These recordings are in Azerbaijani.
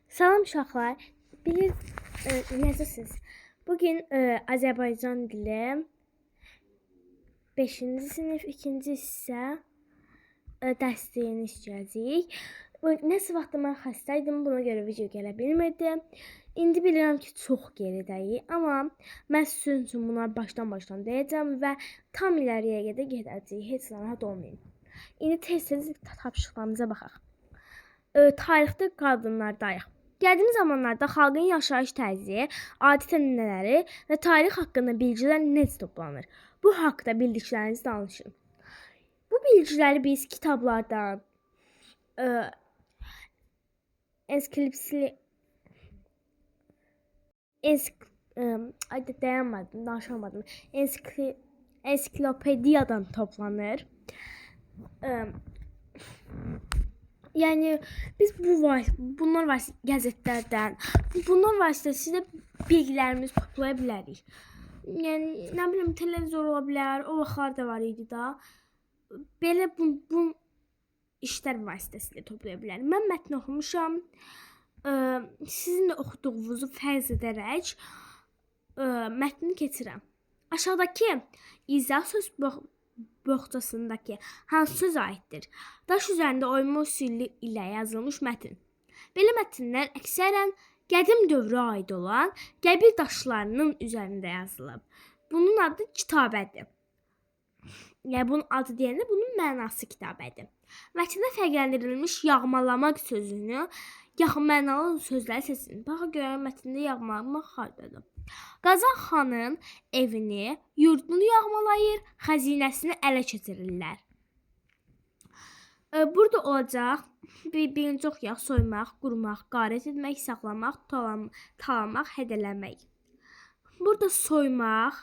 Salam uşaqlar. Necəsiz? Bugün Azərbaycan dili 5-ci sinif 2-ci hissə dərsini işləyəcəyik. Nəsə vaxtı mən xəstə idim, buna görə video gələ bilmirdim. İndi bilirəm ki, çox geridəyik, amma mən sizin üçün bunları başdan deyəcəm və tam ileriyə qədər gedəcəyik. Heç narahat olmayın. İndi tez-tez tapşırıqlarımıza baxaq. Tarixdə qadınlardayıq. Qədim zamanlarda xalqın yaşayış tərzi, adət-ənənələri və tarix haqqında bilgilər necə toplanır? Bu haqqda bildiklərinizi danışın. Bu bilgiləri biz kitablardan, danışamadım. Ensiklopediyadan toplanır. Yəni biz bunlar vasitəsilə qəzetlərdən, bunlar vasitəsilə bilgilərimizi toplaya bilərik. Yəni nə bilim televizor ola bilər, o vaxtlar da var idi da. Belə bu işlər vasitəsilə toplaya bilərik. Mən mətn oxumuşam. Sizin də oxuduğunuzu fərz edərək mətni keçirəm. Aşağıdakı izah söz boxçasındakı hansı söz aiddir? Daş üzərində oyma üsulu ilə yazılmış mətn. Belə mətnlər əksərən qədim dövrə aid olan qəbir daşlarının üzərində yazılıb. Bunun adı kitabədir. Yəni bunun adı deyəndə bunun mənası kitabədir. Mətndə fərqləndirilmiş yağmalamaq sözünü, mənalı sözləri seçin. Baxa görə mətndə yağmalamaq hardadır? Qazan xanın evini, yurdunu yağmalayır, xəzinəsini ələ keçirirlər. Burada olacaq birinci oxuyaq: soymaq, qurmaq, qarət etmək, saxlamaq, talamaq, hədələmək. Burada soymaq,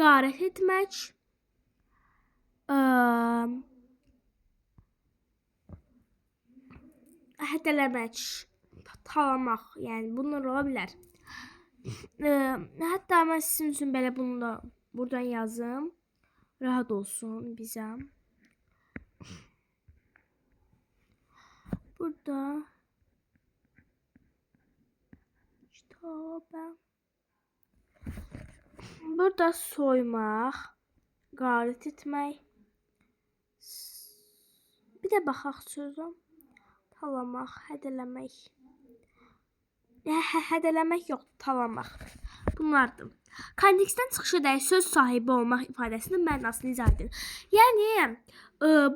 qarət etmək, hədələmək, talamaq, yəni bunlar ola bilər. Hətta mən sizin üçün belə bunu da buradan yazım. Rahat olsun bizə. Burada kitabə. Burada soymaq, qarət etmək. Bir də baxaq sözə. Talamaq, hədələmək. Hədələmək yox, talamaq. Bunlardır. Kontekstdən çıxış edək söz sahibi olmaq ifadəsinin mənasını izah edin. Yəni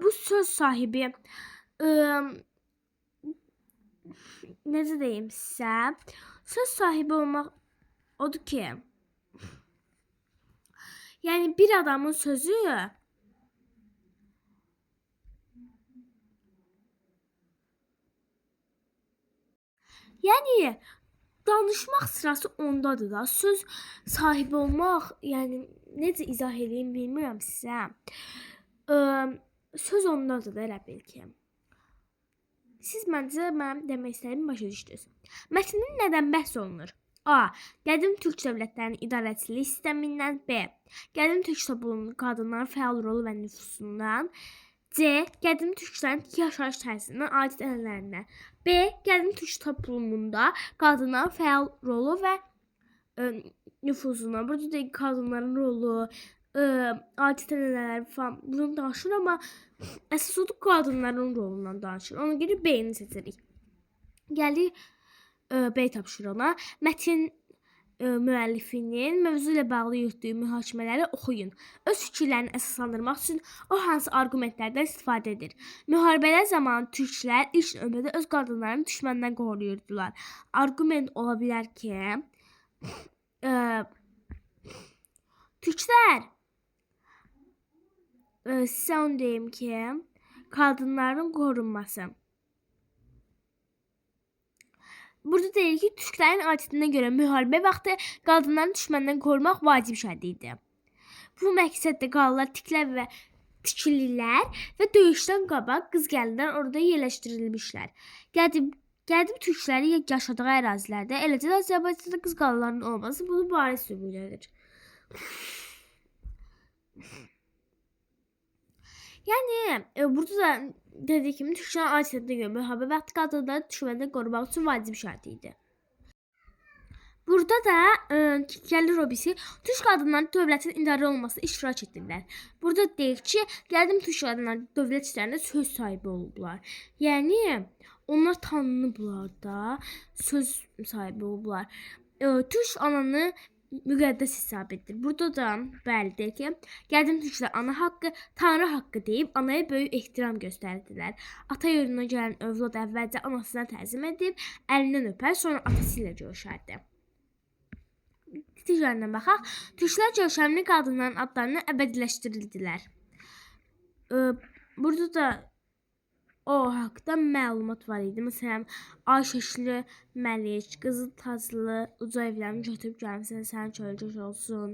bu söz sahibi necə deyim sizə? Söz sahibi olmaq odur ki, yəni bir adamın sözü yəni danışmaq sırası ondadır da. Söz sahibi olmaq, yəni necə izah edeyim bilmirəm sizə. Söz ondadır da, elə bil ki. Siz məncə mənim demək istədiyimi başa düşdünüz. Mətnin nədən bəhs olunur? A. Qədim türk dövlətlərinin idarəçilik sistemindən. B. Qədim türk topluluğunun qadınların fəal rolu və nüfusundan. C. Qədim türklərin yaşayış tərzindən, adət-ənənələrindən. B. Qədim türk toplumunda qadınların fəal rolu və nüfuzuna. Burada da qadınların rolu, adət-ənənələri falan bunu danışır, amma əsas odur qadınların rolundan danışır. Ona görə B-ni seçirik. Gəlir B tapşırığına. Mətn müəllifinin mövzu ilə bağlı yürütdüyü mühakimələri oxuyun. Öz fikirlərini əsaslandırmaq üçün o hansı arqumentlərdən istifadə edir? Müharibələr zamanı türklər ilk növbədə öz qadınlarını düşməndən qoruyurdular. Arqument ola bilər ki, türklər sizə onu deyim ki, qadınların qorunması. Burada deyir ki, türklərin adətinə görə müharibə vaxtı qadınların düşməndən qorumaq vacib şərt idi. Bu məqsədlə qalalar tikililər və döyüşdən qabaq qız gəlinlər orada yerləşdirilmişlər. Qədim türkləri yaşadığı ərazilərdə, eləcə də Azərbaycanda qız qalaların olması bunu bariz sübut edir. Yəni burada da dediyi kimi türkçənin aidiyyətinə görə müharibə və qadınları düşməndən qorumaq üçün vacib şərt idi. Burada da gəlir o birisi, türk qadınları dövlətin idarə olunmasında iştirak etdilər. Burada deyir ki, gəldim türk qadınları dövlət işlərində söz sahibi olublar. Yəni onlar tanınıblar da, söz sahibi olublar. Türk ananı müqəddəs hesab edir. Burada da bəlidir ki, gəldim türklər ana haqqı, tanrı haqqı deyib anaya böyük ehtiram göstərdilər. Ata yurduna gələn övlad əvvəlcə anasına təzim edib, əlindən öpər, sonra atası ilə görüşərdi. Digərinə baxaq. Türklər görkəmli qadınların adlarını əbədiləşdirdilər. Burada da o haqda məlumat var idi. Məsələn, Ayşəşli Məlik, Qızıl Taclı, uca evlərimi götürüb gəlmisən, sənin çölgəş olsun.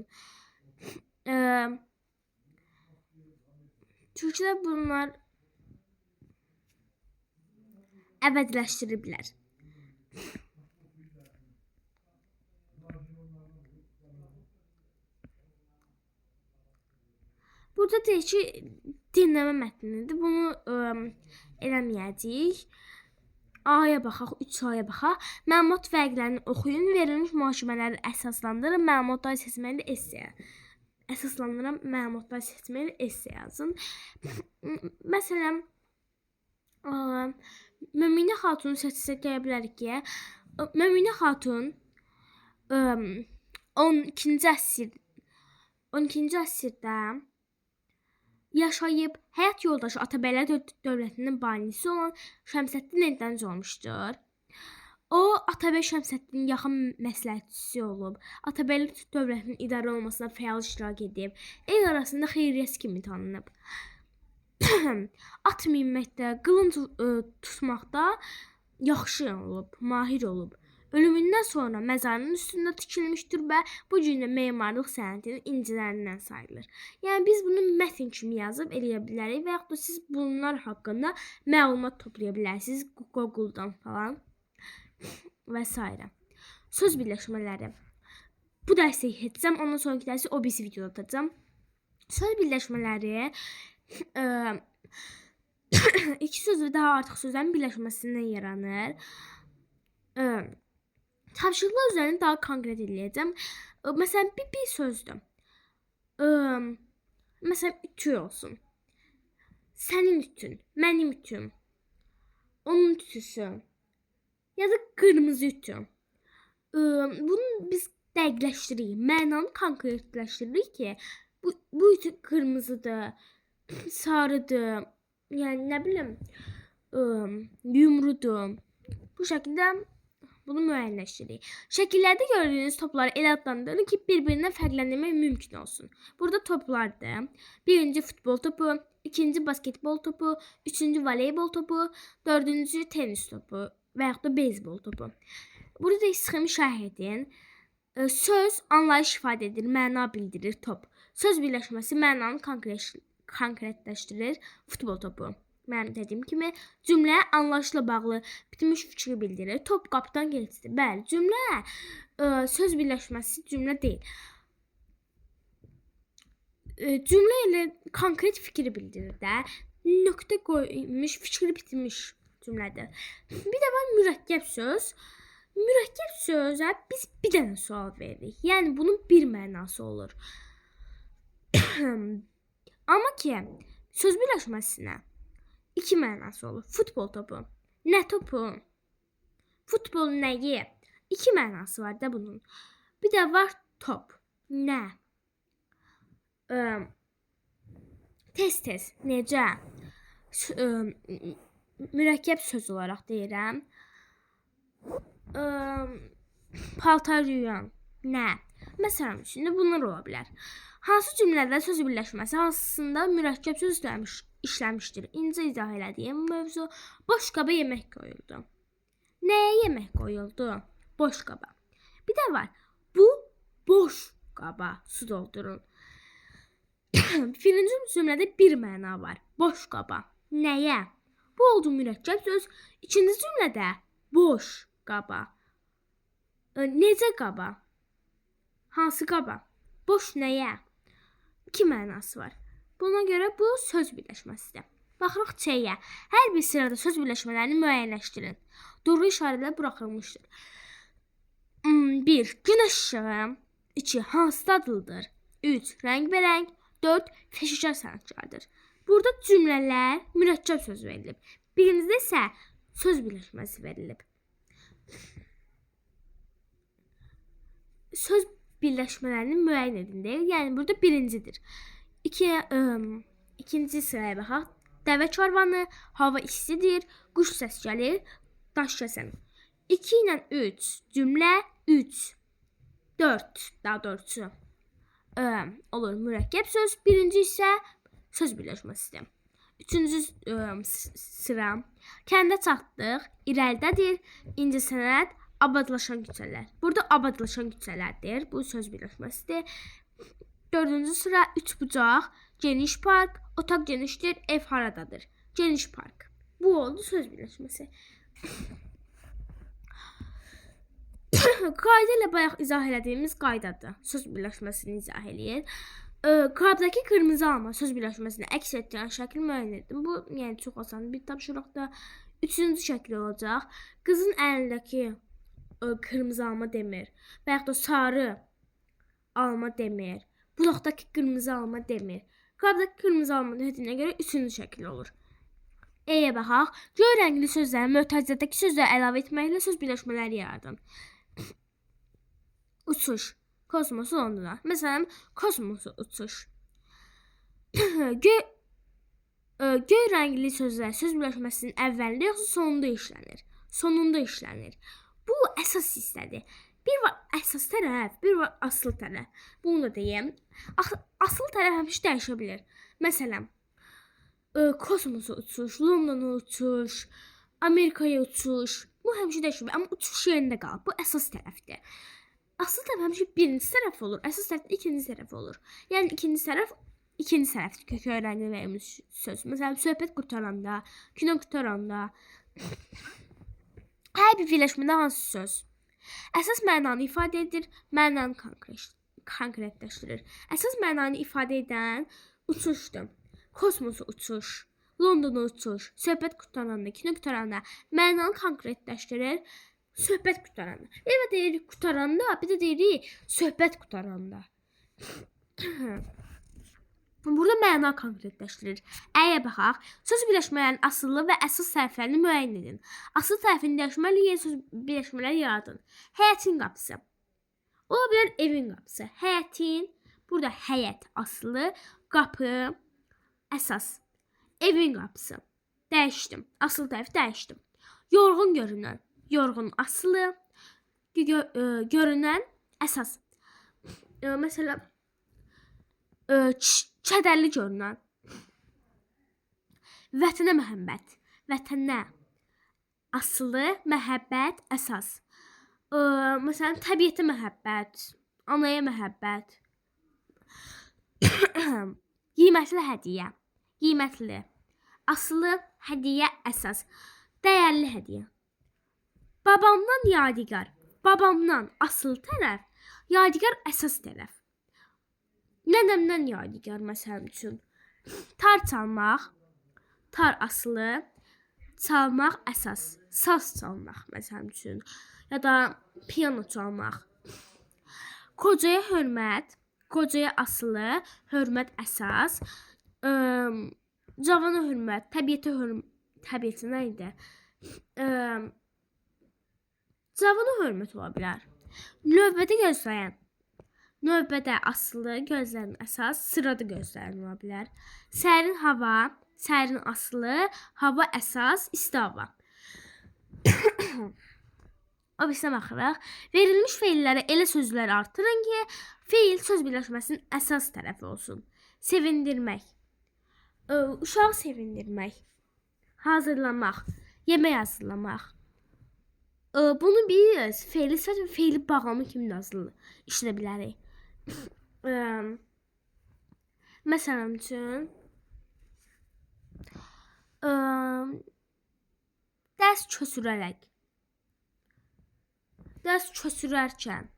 Türklər bunlar əbədiləşdiriblər. Burada deyir ki, dinləmə mətnidir. Bunu eləməyəcəyik. A-ya baxaq, 3A-ya baxaq. Məlumat vərəqlərini oxuyun. Verilmiş mühakimələri əsaslandırın. Məlumatları seçməli esse. Əsaslandıran məlumatları seçməli esse yazın. Məsələn, Möminə xatunu seçsək deyə bilərik ki, Möminə xatun 12-ci əsrdə yaşayıb həyat yoldaşı Atabəylər dövlətinin banisi olan Şəmsəddin Eldəniz olmuşdur. O, Atabəy Şəmsəddinin yaxın məsləhətçisi olub. Atabəylər dövlətinin idarə olmasına fəal iştirak edib. El arasında xeyriyyəsi kimi tanınıb. At minməkdə, qılınc tutmaqda yaxşı olub, mahir olub. Ölümündən sonra məzarının üstündə tikilmiş türbə bu gün də memarlıq sənətinin incilərindən sayılır. Yəni biz bunu mətn kimi yazıb eləyə bilərik və yaxud da siz bunlar haqqında məlumat toplaya bilərsiniz Google-dan falan və s. Söz birləşmələri. Bu dərsi keçsəm, ondan sonraki dərsi o birisi videoda atacağam. Söz birləşmələri iki söz və daha artıq sözlərin birləşməsindən yaranır. Tapşırıqlar üzərində daha konkret eləyəcəm. Məsələn, bir sözdür. Məsələn, ütü olsun. Sənin ütün, mənim ütüm, onun ütüsü ya da qırmızı ütü. Bunu biz dəqiqləşdiririk, mənanı konkretləşdiririk ki, bu ütü qırmızıdır, sarıdır, yəni nə bilim, yumrudur. Bu şəkildə bunu müəyyənləşdiririk. Şəkillərdə gördüyünüz topları elə adlandırın ki, bir-birindən fərqləndirmək mümkün olsun. Burada toplardır. Birinci futbol topu, ikinci basketbol topu, üçüncü voleybol topu, dördüncü tenis topu və yaxud da beyzbol topu. Burada sıxımı şərh edin. Söz anlayış ifadə edir, məna bildirir, top. Söz birləşməsi mənanı konkretləşdirir, futbol topu. Mən dediyim kimi, cümlə anlayışla bağlı bitmiş fikri bildirir. Top qapıdan keçdi. Bəli, cümlə söz birləşməsi cümlə deyil. Cümlə ilə konkret fikri bildirir də. Nöqtə qoymuş, fikri bitmiş cümlədir. Bir də var mürəkkəb söz. Mürəkkəb sözə biz bir dənə sual veririk. Yəni bunun bir mənası olur. Amma ki, söz birləşməsinə iki mənası olur. Futbol topu. Nə topu? Futbol nəyi? İki mənası var da bunun. Bir də var top. Nə? Tez-tez. Necə? Mürəkkəb söz olaraq deyirəm. Paltar yuyan. Nə? Məsələn, şimdi bunlar ola bilər. Hansı cümlədə söz birləşməsi hansısında mürəkkəb söz işləmişdir? İncə izah elədiyim mövzu boş qaba yemək qoyuldu. Nəyə yemək qoyuldu? Boş qaba. Bir də var. Bu boş qaba su doldurun. Birinci cümlədə bir məna var. Boş qaba. Nəyə? Bu oldu mürəkkəb söz. İkinci cümlədə boş qaba. Necə qaba? Hansı qaba? Boş nəyə? İki mənası var. Buna görə bu söz birləşməsidir. Baxırıq C-yə. Hər bir sırada söz birləşmələrini müəyyənləşdirin. Doğru işarələr buraxılmışdır. 1. Günəş işığı. 2. Hansı adlıdır? 3. Rəngbərəng. 4. Peşəkar sənətkardır. Burada cümlələr mürəkkəb söz verilib. Birincide isə söz birləşməsi verilib. Söz birləşmələrini müəyyən edin deyil. Yəni burada birincidir. İkinci sıraya baxaq. Dəvə karvanı, hava istidir, quş səs gəlir, daş kəsən. 2 ilə 3 cümlə, 3, 4 daha doğrusu olur mürəkkəb söz. Birinci isə söz birləşməsidir. Üçüncü sıra. Kəndə çatdıq, irəlidədir, incəsənət, abadlaşan küçələr. Burada abadlaşan küçələrdir. Bu söz birləşməsidir. Dördüncü sıra 3 bucaq, geniş park, otaq genişdir, ev haradadır. Geniş park. Bu oldu söz birləşməsi. Qayda ilə bayaq izah elədiyimiz qaydadır. Söz birləşməsini izah eləyir. Qabdakı qırmızı alma söz birləşməsini əks etdirən şəkil müəyyən edin. Bu yəni çox asan bir tapşırıqda. Üçüncü şəkil olacaq. Qızın əlindəki qırmızı alma demir. Və yaxud da sarı alma demir. Budaqdakı qırmızı alma demir. Qabdakı qırmızı almanın höddünə görə üçüncü şəkil olur. E-yə baxaq. Göy rəngli sözləri mötərizədəki sözləri əlavə etməklə söz birləşmələri yaradın. Uçuş. Kosmosu Londona. Məsələn, kosmosu uçuş. Göy rəngli sözlər söz birləşməsinin əvvəlində yoxsa sonunda işlənir? Sonunda işlənir. Bu əsas hissədir. Bir var əsas tərəf, bir var asıl tərəf. Bunu da deyim. Asıl tərəf həmişə dəyişə bilər. Məsələn, kosmosa uçuş, Londona uçuş, Amerikaya uçuş. Bu həmişə dəyişə bilər. Amma uçuş yerində qalır. Bu əsas tərəfdir. Asıl tərəf həmişə birinci tərəf olur. Əsas tərəf ikinci tərəf olur. Yəni ikinci tərəf kök öyrənli verilmiş söz. Məsələn, söhbət qurtaranda, kino qurtaranda. Hər bir birləşmədə hansı söz? Əsas mənanı ifadə edir, mənanı konkretləşdirir. Əsas mənanı ifadə edən uçuşdur. Kosmosa uçuş, Londona uçuş, söhbət qurtaranda, kino qurtaranda, mənanı konkretləşdirir, söhbət qurtaranda. Bir də deyirik qurtaranda, bir də deyirik söhbət qurtaranda. Burada məna konkretləşdirir. Əyə baxaq, söz birləşmələrinin asıllı və əsas tərəflərini müəyyən edin. Asıl tərəfini dəyişməli yeni söz birləşmələri yaradın. Həyətin qapısı. Ola bilər evin qapısı. Həyətin, burada həyət asılı, qapı əsas. Evin qapısı. Dəyişdim. Asıl tərəfi dəyişdim. Yorğun görünən. Yorğun asılı, görünən əsas. Məsələn, kədərli görünən. Vətənə məhəbbət. Vətənə asılı, məhəbbət əsas. Məsələn, təbiətə məhəbbət, anaya məhəbbət. Qiymətli hədiyyə. Qiymətli. Asılı, hədiyyə əsas. Dəyərli hədiyyə. Babamdan yadigar. Babamdan asıl tərəf, yadigar əsas tərəf. Nənəmdən yadigar məsələn üçün. Tar çalmaq, tar asılı, çalmaq əsas. Saz çalmaq məsələn üçün. Ya da piano çalmaq. Qocaya hörmət, qocaya asılı, hörmət əsas. Cavana hörmət, təbiətə hörmət, təbiətə nə idi? Cavana hörmət ola bilər. Növbədə gözləyən. Növbədə asılı, gözlərin əsas, sırada gözlərin ola bilər. Sərin hava, sərin asılı, hava əsas, isti hava. O birisine baxırıq. Verilmiş feillərə elə sözlər artırın ki, feil söz birləşməsinin əsas tərəfi olsun. Sevindirmək. Uşağı sevindirmək. Hazırlamaq. Yemək hazırlamaq. Bunu bilirsiniz. Feili sadəcə feili bağlamı kimi yazılır. İşlədə bilərik. Məsələn üçün dərs köçürərək. Dərs köçürərkən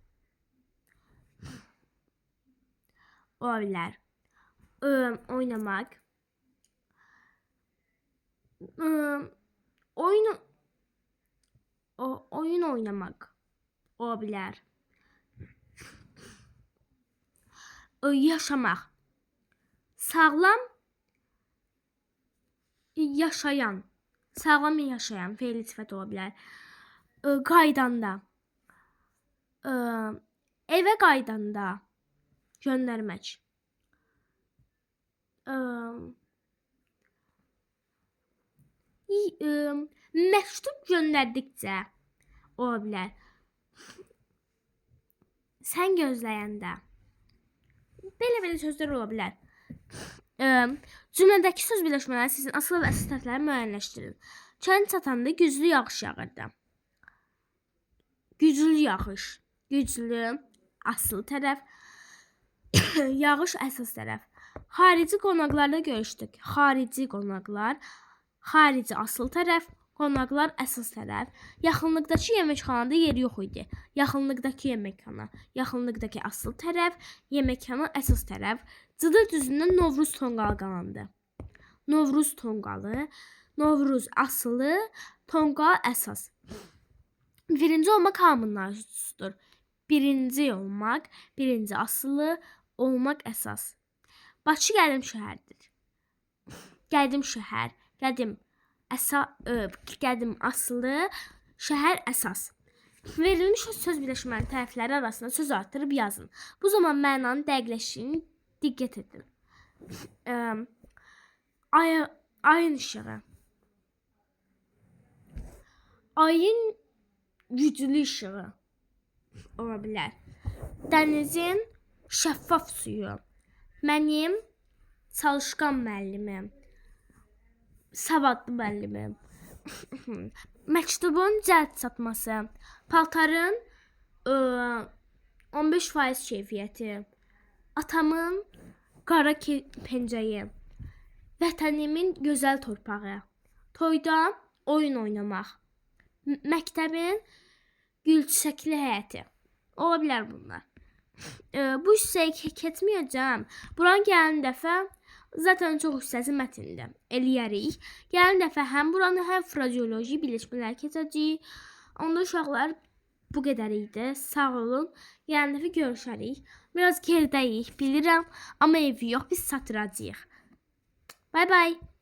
ola bilər. oynamaq. Oyun oyun oynamaq ola bilər. Yaşamaq. Sağlam yaşayan. Sağlam yaşayan fe'li sifət ola bilər. Qaydanda. Evə qaydanda göndərmək. Məktub göndərdikcə ola bilər. Sən gözləyəndə. Belə sözlər ola bilər. Cümlədəki söz birləşmələri sizin asıl və əsas tərəfləri müəyyənləşdirin. Çayın çatanda güclü yağış yağırdı. Güclü yağış. Güclü asıl tərəf. Yağış əsas tərəf. Xarici qonaqlarla görüşdük. Xarici qonaqlar. Xarici asıl tərəf. Qonaqlar əsas tərəf. Yaxınlıqdakı yeməkxanada yer yox idi. Yaxınlıqdakı yeməkxana. Yaxınlıqdakı asıl tərəf. Yeməkxana əsas tərəf. Cıdır düzündən Novruz tonqalı qalandı. Novruz tonqalı. Novruz asılı. Tonqal əsas. Birinci olmaq hamının arzusudur. Birinci olmaq. Birinci asılı. Olmaq əsas. Bakı qədim şəhərdir. Qədim şəhər. Qədim asılı, şəhər əsas. Verilmiş söz birləşmələri tərəfləri arasında söz artırıb yazın. Bu zaman mənanın dəqiqləşdiyini diqqət edin. Ayın işığı. Ayın güclü işığı ola bilər. Dənizin şəffaf suyu. Mənim çalışqan müəllimim. Savadlı müəllimim. Məktubun cəld çatması. Paltarın 15% keyfiyyəti. Atamın qara pencəyi. Vətənimin gözəl torpağı. Toyda oyun oynamaq. Məktəbin gülçiçəkli həyəti. Ola bilər bunlar. Bu hissəyə keçməyəcəm. Buranın gələn dəfə zaten çox hissəsi mətndir. Eləyərik. Gələn dəfə həm buranı, həm frazeoloji birləşmələr keçəcəyik. Onda uşaqlar bu qədər idi. Sağ olun. Gələn dəfə görüşərik. Biraz geridəyik, bilirəm. Amma evi yox, biz satıracağıq. Bye bye.